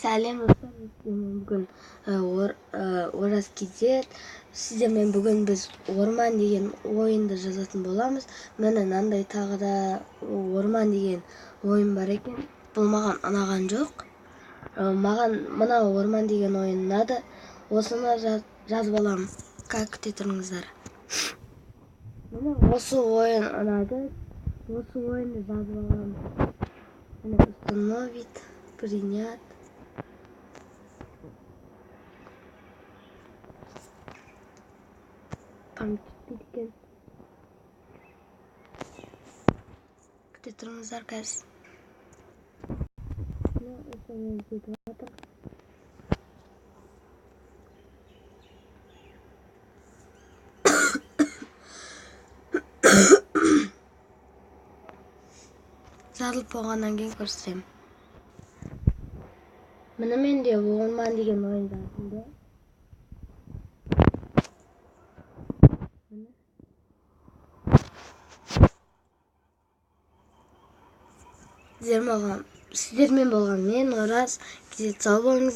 Сәлем достар, бүгін ораз кезер. Сіздермен бүгін біз орман деген ойынды жазатын боламыз. Міне мынандай тағы да орман деген ойын бар екен. Бұл маған ұнаған жоқ. Маған мына орман деген ойын ұнады. Осыны жазып аламын. Күте тұрыңыздар. Міне осы ойын ұнады. Осы ойынды жазып аламын. Міне установить, принять. Там кеткен. Күте тұрыңыздар қазір. Жазылып болғаннан кейін көрсетемін. Міне менде орман деген ойын жазылды. Сіздермен болған мен Ораз. Сау болыңыздар.